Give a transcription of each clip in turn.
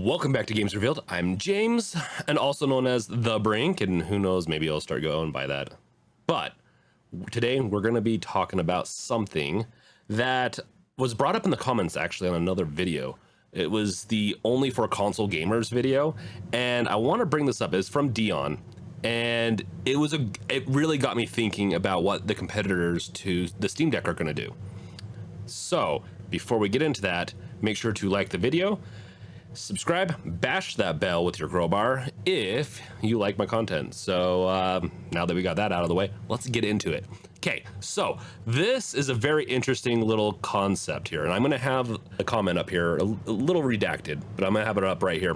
Welcome back to Games Revealed. I'm James, and also known as The Brink, and who knows, maybe I'll start going by that. But today we're going to be talking about something that was brought up in the comments actually on another video. It was the Only for Console Gamers video, and I want to bring this up. It's from Dion, and it really got me thinking about what the competitors to the Steam Deck are going to do. So before we get into that, make sure to like the video, subscribe, bash that bell with your crowbar if you like my content. So now that we got that out of the way, let's get into it. Okay, so this is a very interesting little concept here, and I'm gonna have a comment up here, a little redacted, but I'm gonna have it up right here.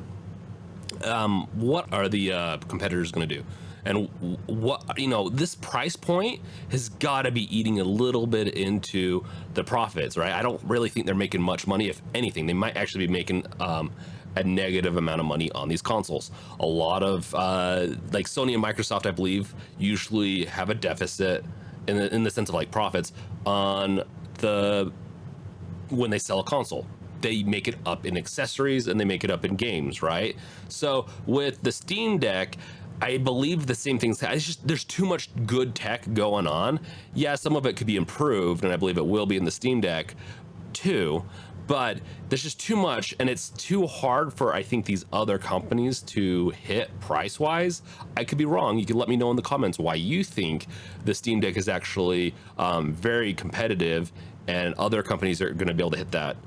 What are the competitors gonna do? And what, this price point has got to be eating a little bit into the profits, right? I don't really think they're making much money. If anything, they might actually be making a negative amount of money on these consoles. A lot of like Sony and Microsoft, I believe, usually have a deficit in the sense of like profits on when they sell a console. They make it up in accessories and they make it up in games, right? So with the Steam Deck, I believe the same things. There's too much good tech going on. Yeah, some of it could be improved, and I believe it will be in the Steam Deck too, but there's just too much, and it's too hard for, I think, these other companies to hit price-wise. I could be wrong. You can let me know in the comments why you think the Steam Deck is actually very competitive, and other companies are going to be able to hit that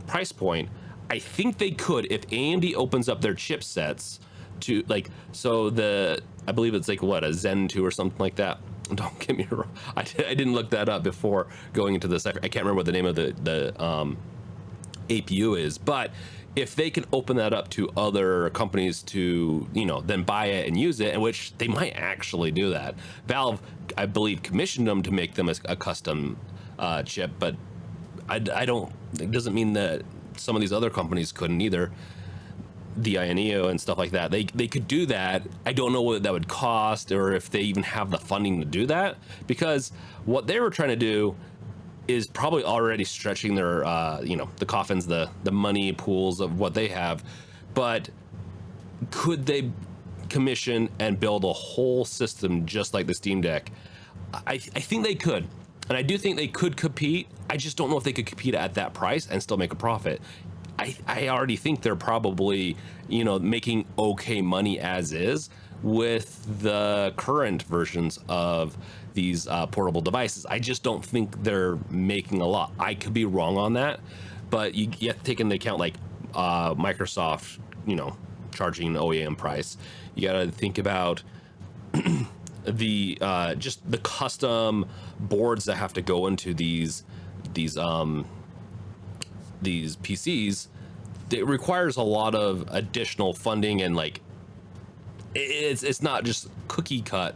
price point. I think they could if AMD opens up their chipsets to I believe it's like what, a Zen 2 or something like that. Don't get me wrong, I didn't look that up before going into this. I can't remember what the name of the APU is, but if they can open that up to other companies to then buy it and use it, in which they might actually do that. Valve, I believe, commissioned them to make them a custom chip, but it doesn't mean that some of these other companies couldn't either. The INEO and stuff like that, they could do that. I don't know what that would cost, or if they even have the funding to do that, because what they were trying to do is probably already stretching their the coffins, the money pools of what they have. But could they commission and build a whole system just like the Steam Deck? I think they could, and I do think they could compete. I just don't know if they could compete at that price and still make a profit. I already think they're probably, making okay money as is with the current versions of these portable devices. I just don't think they're making a lot. I could be wrong on that, but you have to take into account like Microsoft, charging an OEM price. You got to think about the just the custom boards that have to go into these PCs. It requires a lot of additional funding, and like it's not just cookie cut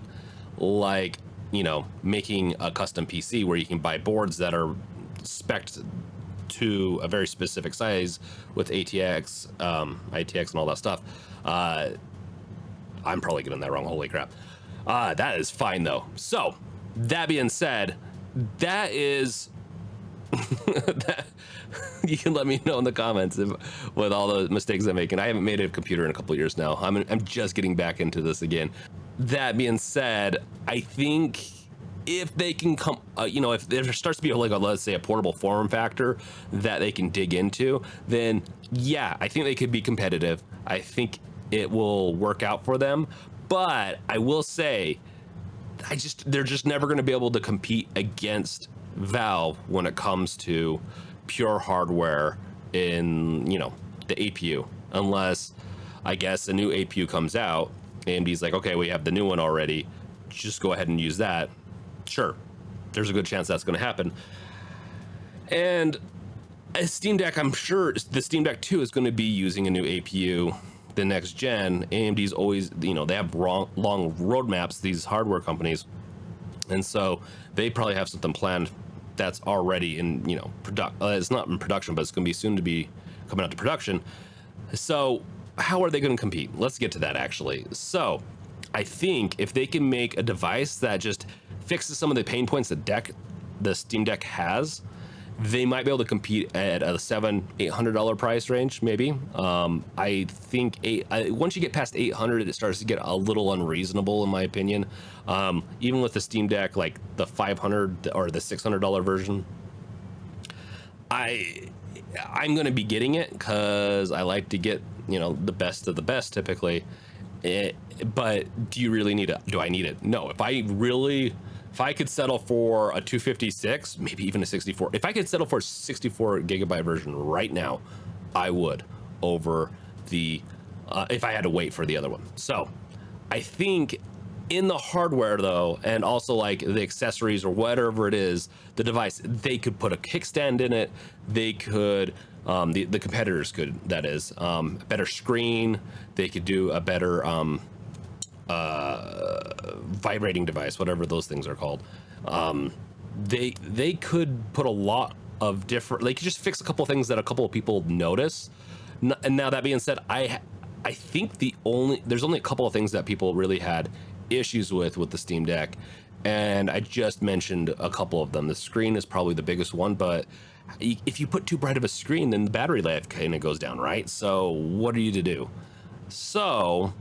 like making a custom PC where you can buy boards that are spec'd to a very specific size with ATX, ITX and all that stuff. I'm probably getting that wrong, holy crap. That is fine though. So that being said, that is that, you can let me know in the comments with all the mistakes I'm making. I haven't made a computer in a couple of years now. I'm just getting back into this again. That being said, I think if they can come, if there starts to be like let's say a portable form factor that they can dig into, then yeah, I think they could be competitive. I think it will work out for them. But I will say, they're just never going to be able to compete against Valve when it comes to pure hardware in the APU, unless I guess a new APU comes out. AMD's like, okay, we have the new one already, just go ahead and use that. Sure, there's a good chance that's going to happen. And a Steam Deck, I'm sure the Steam Deck 2 is going to be using a new APU the next gen. AMD's always, they have long roadmaps, these hardware companies, and so they probably have something planned that's already in it's not in production, but it's going to be soon to be coming out to production. So how are they going to compete? Let's get to that actually. So I think if they can make a device that just fixes some of the pain points the Steam Deck has, They might be able to compete at a $700-800 price range, maybe. I think once you get past 800, it starts to get a little unreasonable, in my opinion. Even with the Steam Deck, like the 500 or the $600 version, I'm going to be getting it because I like to get, you know, the best of the best typically. But do you really need it? Do I need it? No. If I could settle for a 256, maybe even a 64, if I could settle for a 64 gigabyte version right now, I would, over the, if I had to wait for the other one. So I think in the hardware though, and also like the accessories or whatever it is, the device, they could put a kickstand in it. They could, the competitors could, that is, a better screen. They could do a better, vibrating device, whatever those things are called. They could put a lot of different, they could just fix a couple of things that a couple of people notice. And now that being said, I think there's only a couple of things that people really had issues with the Steam Deck, and I just mentioned a couple of them. The screen is probably the biggest one, but if you put too bright of a screen, then the battery life kind of goes down, right? So what are you to do? So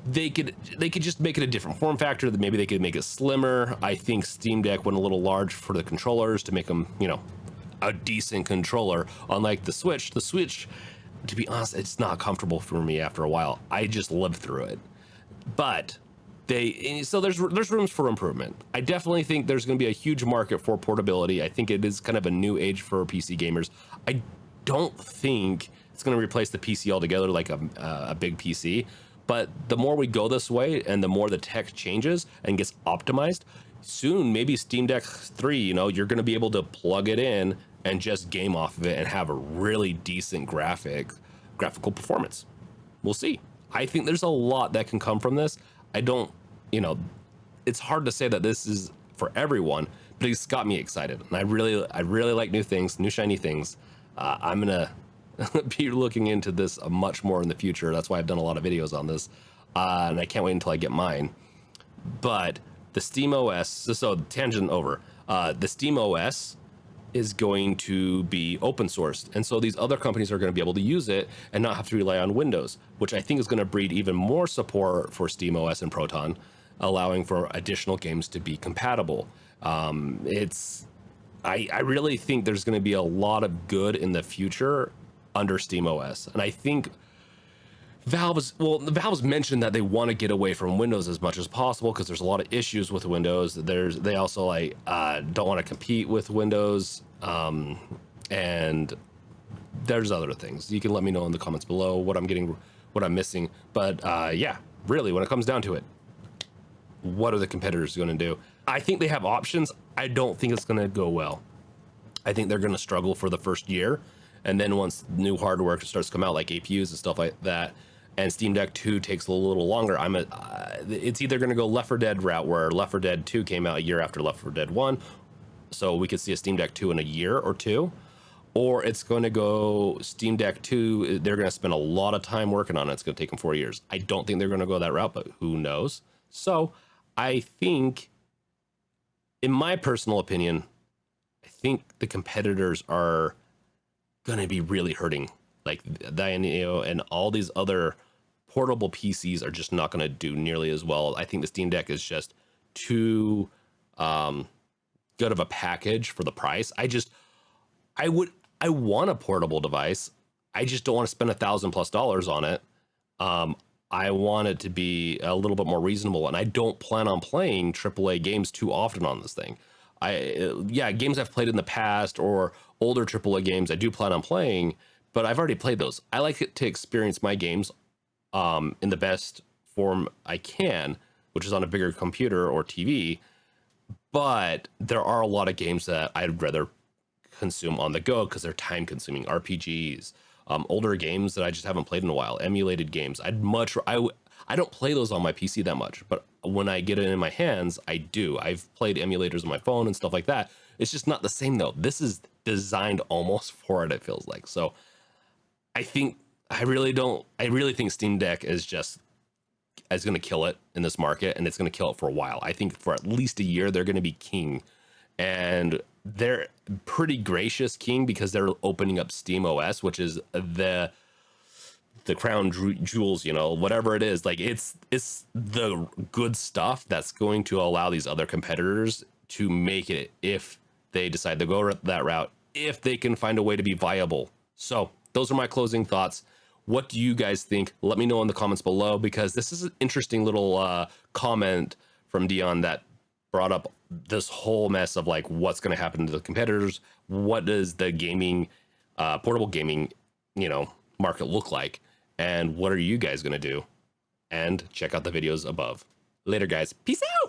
they could just make it a different form factor. That maybe they could make it slimmer. I think Steam Deck went a little large for the controllers to make them, you know, a decent controller. Unlike the Switch, to be honest, it's not comfortable for me after a while. I just lived through it. But so there's rooms for improvement. I definitely think there's going to be a huge market for portability. I think it is kind of a new age for PC gamers. I don't think it's going to replace the PC altogether, like a big PC. But the more we go this way and the more the tech changes and gets optimized, soon maybe Steam Deck 3, you know, you're going to be able to plug it in and just game off of it and have a really decent graphical performance. We'll see. I think there's a lot that can come from this. I don't, you know, it's hard to say that this is for everyone, but it's got me excited. And I really like new things, new shiny things. I'm going to be looking into this much more in the future. That's why I've done a lot of videos on this. And I can't wait until I get mine. But the Steam OS, so tangent over, the Steam OS is going to be open sourced. And so these other companies are going to be able to use it and not have to rely on Windows, which I think is going to breed even more support for Steam OS and Proton, allowing for additional games to be compatible. I really think there's going to be a lot of good in the future under Steam OS. And I think Valve's mentioned that they want to get away from Windows as much as possible because there's a lot of issues with Windows. They also like don't want to compete with Windows, and there's other things. You can let me know in the comments below what I'm missing. But yeah, really, when it comes down to it, what are the competitors going to do? I think they have options. I don't think it's going to go well. I think they're going to struggle for the first year, and then once new hardware starts to come out, like APUs and stuff like that, and Steam Deck 2 takes a little longer, it's either going to go Left 4 Dead route, where Left 4 Dead 2 came out a year after Left 4 Dead 1, so we could see a Steam Deck 2 in a year or two, or it's going to go Steam Deck 2, they're going to spend a lot of time working on it, it's going to take them 4 years. I don't think they're going to go that route, but who knows? So I think, in my personal opinion, I think the competitors are going to be really hurting. Like Dyneo and all these other portable PCs are just not going to do nearly as well. I think the Steam Deck is just too good of a package for the price. I want a portable device. I just don't want to spend $1,000+ on it. I want it to be a little bit more reasonable, and I don't plan on playing AAA games too often on this thing. Games I've played in the past or older AAA games I do plan on playing, but I've already played those. I like it to experience my games in the best form I can, which is on a bigger computer or TV. But there are a lot of games that I'd rather consume on the go because they're time consuming. RPGs, older games that I just haven't played in a while, emulated games. I don't play those on my PC that much, but when I get it in my hands, I do. I've played emulators on my phone and stuff like that. It's just not the same though. This is designed almost for it feels like. So I really think Steam Deck is going to kill it in this market, and it's going to kill it for a while. I think for at least a year, they're going to be king. And they're pretty gracious, King, because they're opening up Steam OS, which is the crown jewels, you know, whatever it is. Like it's the good stuff that's going to allow these other competitors to make it if they decide to go that route, if they can find a way to be viable. So those are my closing thoughts. What do you guys think? Let me know in the comments below, because this is an interesting little comment from Dion that brought up this whole mess of like what's going to happen to the competitors. What does the gaming, portable gaming, you know, market look like? And what are you guys going to do? And check out the videos above. Later, guys. Peace out.